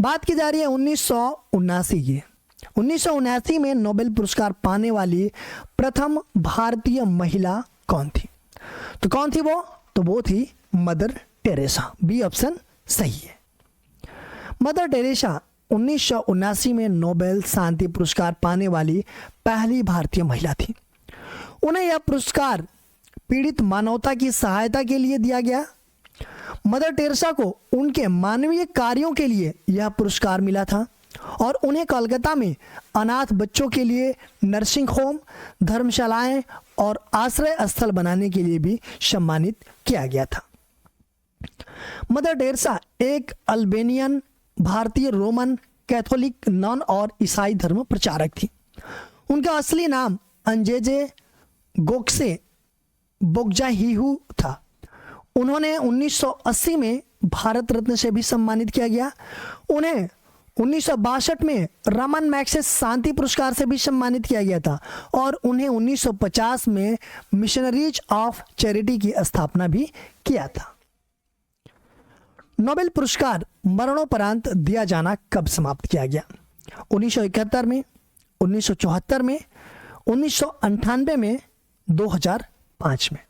बात की जा रही है 1979 की। 1979 में नोबेल पुरस्कार पाने वाली प्रथम भारतीय महिला कौन थी? तो कौन थी वो? तो वो थी मदर टेरेसा। बी ऑप्शन सही है। मदर टेरेसा 1979 में नोबेल शांति पुरस्कार पाने वाली पहली भारतीय महिला थी। उन्हें यह पुरस्कार पीड़ित मानवता की सहायता के लिए दिया गया। मदर टेरेसा को उनके मानवीय कार्यों के लिए यह पुरस्कार मिला था और उन्हें कोलकाता में अनाथ बच्चों के लिए नर्सिंग होम, धर्मशालाएं और आश्रय स्थल बनाने के लिए भी सम्मानित किया गया था। मदर टेरेसा एक अल्बेनियन भारतीय रोमन कैथोलिक नन और ईसाई धर्म प्रचारक थी। उनका असली नाम अंजेजे गोक्से बोगजाहिहू था। उन्होंने 1980 में भारत रत्न से भी सम्मानित किया गया। उन्हें 1962 में रमन मैग्सेसे शांति पुरस्कार से भी सम्मानित किया गया था और उन्हें 1950 में मिशनरीज ऑफ चैरिटी की स्थापना भी किया था। नोबेल पुरस्कार मरणोपरांत दिया जाना कब समाप्त किया गया? 1971 में, 1974 में, 1998 में, 2005 में।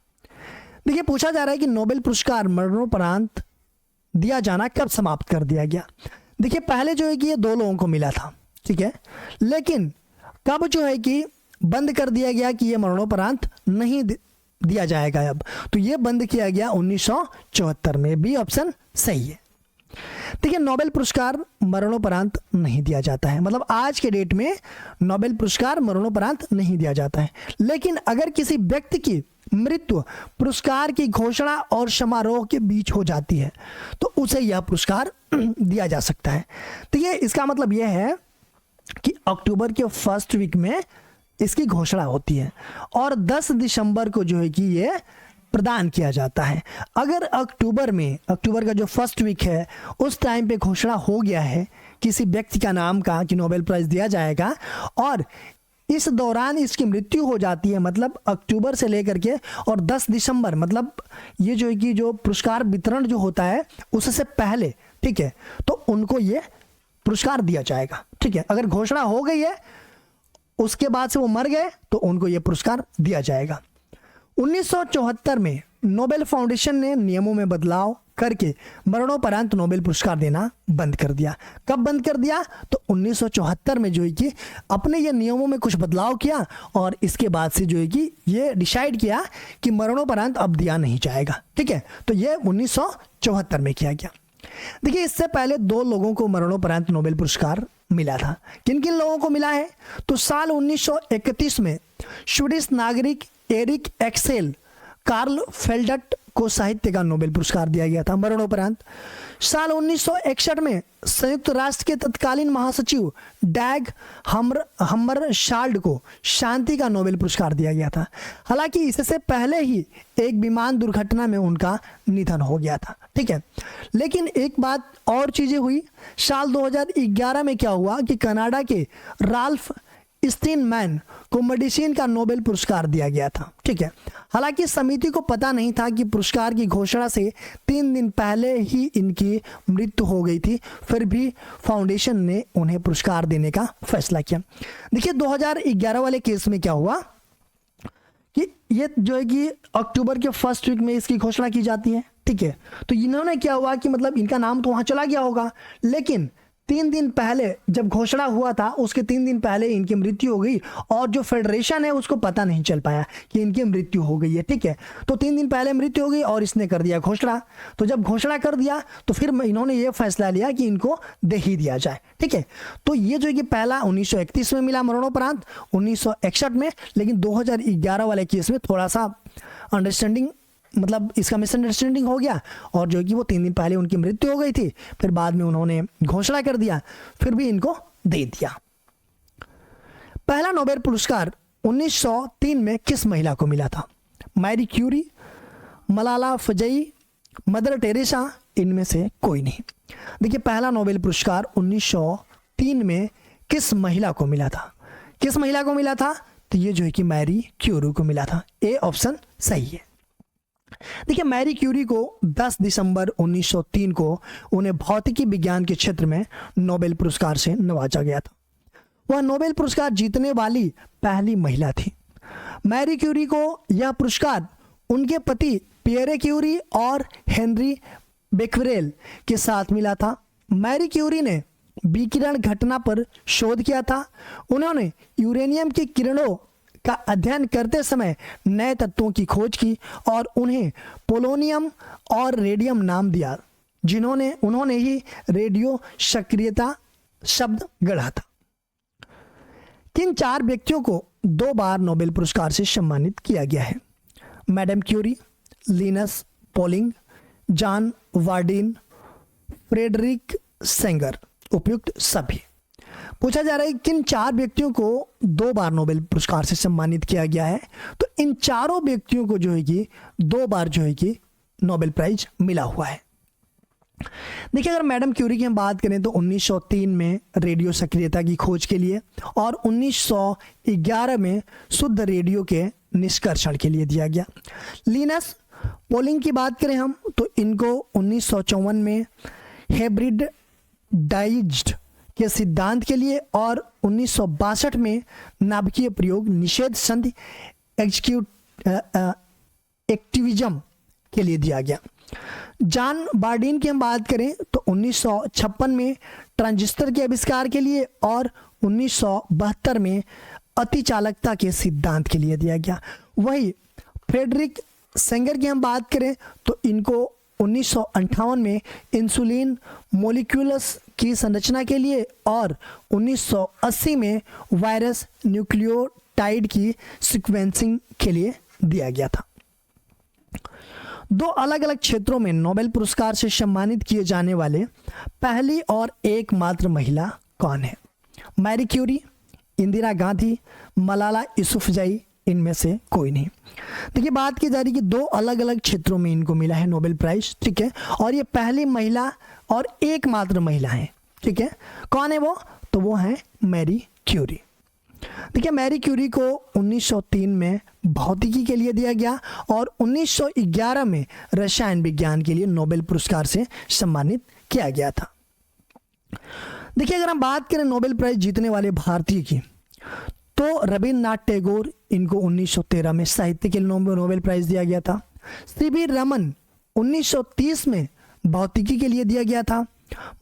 देखिए पूछा जा रहा है कि नोबेल पुरस्कार मरणोपरांत दिया जाना कब समाप्त कर दिया गया। देखिए पहले जो है कि ये 2 लोगों को मिला था, ठीक है, लेकिन कब जो है कि बंद कर दिया गया कि ये मरणोपरांत नहीं दिया जाएगा अब? तो ये बंद किया गया 1974 में। बी ऑप्शन सही है। देखिए नोबेल पुरस्कार मरणोपरांत नहीं दिया जाता है, मतलब आज के डेट में नोबेल पुरस्कार मरणोपरांत नहीं दिया जाता है। लेकिन अगर किसी व्यक्ति की मृत्यु पुरस्कार की घोषणा और समारोह के बीच हो जाती है तो उसे यह पुरस्कार दिया जा सकता है। तो ये इसका मतलब यह है कि अक्टूबर के फर्स्ट वीक में इसकी घोषणा होती है और 10 दिसंबर को जो है कि ये प्रदान किया जाता है। अगर अक्टूबर का जो फर्स्ट वीक है उस टाइम पे घोषणा हो गया है किसी व्यक्ति का नाम का कि नोबेल प्राइज दिया जाएगा और इस दौरान इसकी मृत्यु हो जाती है, मतलब अक्टूबर से लेकर के और 10 दिसंबर, मतलब ये जो है कि जो पुरस्कार वितरण जो होता है उससे पहले, ठीक है, तो उनको ये पुरस्कार दिया जाएगा। ठीक है, अगर घोषणा हो गई है उसके बाद से वो मर गए तो उनको ये पुरस्कार दिया जाएगा। 1974 में नोबेल फाउंडेशन ने नियमों में बदलाव करके मरणोपरांत नोबेल पुरस्कार देना बंद कर दिया। कब बंद कर दिया? तो 1974 में जो है कि अपने ये नियमों में कुछ बदलाव किया और इसके बाद से जो है कि ये डिसाइड किया कि मरणोपरांत अब दिया नहीं जाएगा। ठीक है, तो ये 1974 में किया गया। देखिए इससे पहले 2 लोगों को मरणोपरांत नोबेल पुरस्कार मिला था। किन किन लोगों को मिला है? तो साल 1931 में स्वीडिश नागरिक एरिक एक्सेल कार्ल फेल्डट को साहित्य का नोबेल पुरस्कार दिया गया था मरणोपरांत। साल 1961 में संयुक्त राष्ट्र के तत्कालीन महासचिव डैग हमरशाल्ड को शांति का नोबेल पुरस्कार दिया गया था। हालांकि इससे पहले ही एक विमान दुर्घटना में उनका निधन हो गया था, ठीक है। लेकिन एक बात और चीजें हुई। साल 2011 में क्या हुआ कि कनाडा के राल्फ स्टीनमैन को मेडिसिन का नोबेल पुरस्कार दिया गया था, ठीक है। हालांकि समिति को पता नहीं था कि पुरस्कार की घोषणा से 3 दिन पहले ही इनकी मृत्यु हो गई थी, फिर भी फाउंडेशन ने उन्हें पुरस्कार देने का फैसला किया। देखिए 2011 वाले केस में क्या हुआ कि ये जो है कि अक्टूबर के फर्स्ट वीक में इसकी घोषणा की जाती है, ठीक है। तो इन्होंने क्या हुआ कि मतलब इनका नाम तो वहां चला गया होगा, लेकिन 3 दिन पहले जब घोषणा हुआ था उसके 3 दिन पहले इनकी मृत्यु हो गई और जो फेडरेशन है उसको पता नहीं चल पाया कि इनकी मृत्यु हो गई है, ठीक है। तो 3 दिन पहले मृत्यु हो गई और इसने कर दिया घोषणा। तो जब घोषणा कर दिया तो फिर इन्होंने ये फैसला लिया कि इनको दे ही दिया जाए, ठीक है। तो ये जो है कि पहला 1931 में मिला मरणोपरांत, 1961 में, लेकिन 2011 वाले केस में थोड़ा सा अंडरस्टैंडिंग मतलब इसका मिसअंडरस्टैंडिंग हो गया और जो कि वो 3 दिन पहले उनकी मृत्यु हो गई थी, फिर बाद में उन्होंने घोषणा कर दिया, फिर भी इनको दे दिया। पहला नोबेल पुरस्कार 1903 में किस महिला को मिला था? Marie Curie, Malala Yousafzai, Mother Teresa, इनमें से कोई नहीं। देखिए पहला नोबेल पुरस्कार 1903 में किस महिला को मिला था? किस महिला को मिला था? तो ये जो है कि मैरी क्यूरी को मिला था। ए ऑप्शन सही है। देखिए मैरी क्यूरी को 10 दिसंबर 1903 को उन्हें भौतिकी विज्ञान के क्षेत्र में नोबेल पुरस्कार से नवाजा गया था। वह नोबेल पुरस्कार जीतने वाली पहली महिला थी। मैरी क्यूरी को यह पुरस्कार उनके पति पियरे क्यूरी और हेनरी बेक्वेरेल के साथ मिला था। मैरी क्यूरी ने विकिरण घटना पर शोध किया था। उन्होंने यूरेनियम की किरणों का अध्ययन करते समय नए तत्वों की खोज की और उन्हें पोलोनियम और रेडियम नाम दिया, उन्होंने ही रेडियो सक्रियता शब्द गढ़ा था। किन 4 व्यक्तियों को 2 बार नोबेल पुरस्कार से सम्मानित किया गया है? Madame Curie, Linus Pauling, John Bardeen, Frederick Sanger, उपयुक्त सभी। पूछा जा रहा है किन 4 व्यक्तियों को 2 बार नोबेल पुरस्कार से सम्मानित किया गया है? तो इन चारों व्यक्तियों को जो है कि 2 बार जो है कि नोबेल प्राइज मिला हुआ है। देखिए अगर मैडम क्यूरी की हम बात करें तो 1903 में रेडियो सक्रियता की खोज के लिए और 1911 में शुद्ध रेडियो के निष्कर्षण के लिए दिया गया। लिनस पॉलिंग की बात करें हम तो इनको 1954 में हाइब्रिडाइज्ड के सिद्धांत के लिए और 1962 में नाभिकीय प्रयोग निषेध संधि एक्टिविज्म के लिए दिया गया। जॉन बार्डिन की हम बात करें तो 1956 में ट्रांजिस्टर के आविष्कार के लिए और 1972 में अतिचालकता के सिद्धांत के लिए दिया गया। वही फ्रेडरिक सेंगर की हम बात करें तो इनको 1958 में इंसुलिन मोलिक्यूल्स की संरचना के लिए और 1980 में वायरस न्यूक्लियोटाइड की सीक्वेंसिंग के लिए दिया गया था। 2 अलग अलग क्षेत्रों में नोबेल पुरस्कार से सम्मानित किए जाने वाले पहली और एकमात्र महिला कौन है? मैरी क्यूरी, इंदिरा गांधी, मलाला यूसुफजई, इनमें से कोई नहीं। देखिए बात की जा रही है कि 2 अलग अलग क्षेत्रों में इनको मिला है नोबेल प्राइज, ठीक है, और ये पहली महिला और एकमात्र महिला है, ठीक है। कौन है वो? तो वो है मैरी क्यूरी। देखिए मैरी क्यूरी को 1903 में भौतिकी के लिए दिया गया और 1911 में रसायन विज्ञान के लिए नोबेल पुरस्कार से सम्मानित किया गया था। देखिए अगर हम बात करें नोबेल प्राइज जीतने वाले भारतीय की तो रविन्द्रनाथ टैगोर, इनको 1913 में साहित्य के लिए नोबेल प्राइज दिया गया था। सीवी रमन 1930 में भौतिकी के लिए दिया गया था।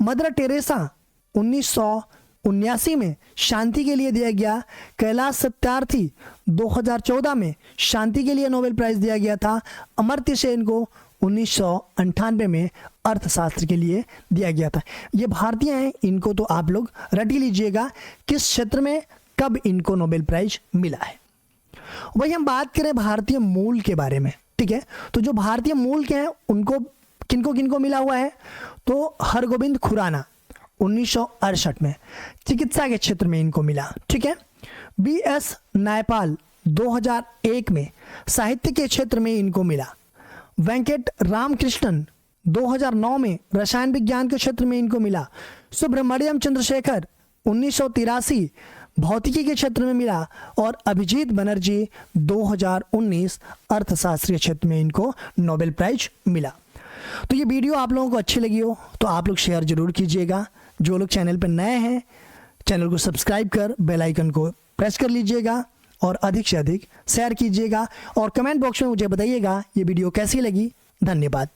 मदर टेरेसा 1979 में शांति के लिए दिया गया। कैलाश सत्यार्थी 2014 में शांति के लिए नोबेल प्राइज दिया गया था। अमर्त्य सेन को 1998 में अर्थशास्त्र के लिए दिया गया था। ये भारतीय हैं, इनको तो आप लोग रट ही लीजिएगा किस क्षेत्र में कब इनको नोबेल प्राइज मिला है। वही हम बात करें भारतीय मूल के बारे में ठीक है। तो जो भारतीय मूल के हैं उनको किनको किनको मिला हुआ है, तो हरगोविंद खुराना 1968 में चिकित्सा के क्षेत्र में इनको मिला, ठीक है। BS नायपाल 2001 में साहित्य के क्षेत्र में इनको मिला। वेंकट रामकृष्णन 2009 में रसायन विज्ञान के क्षेत्र में इनको मिला। सुब्रमण्यम चंद्रशेखर 1983 भौतिकी के क्षेत्र में मिला। और अभिजीत बनर्जी 2019 अर्थशास्त्रीय क्षेत्र में इनको नोबेल प्राइज मिला। तो ये वीडियो आप लोगों को अच्छी लगी हो तो आप लोग शेयर जरूर कीजिएगा। जो लोग चैनल पर नए हैं चैनल को सब्सक्राइब कर बेल आइकन को प्रेस कर लीजिएगा और अधिक से अधिक शेयर कीजिएगा और कमेंट बॉक्स में मुझे बताइएगा ये वीडियो कैसी लगी। धन्यवाद।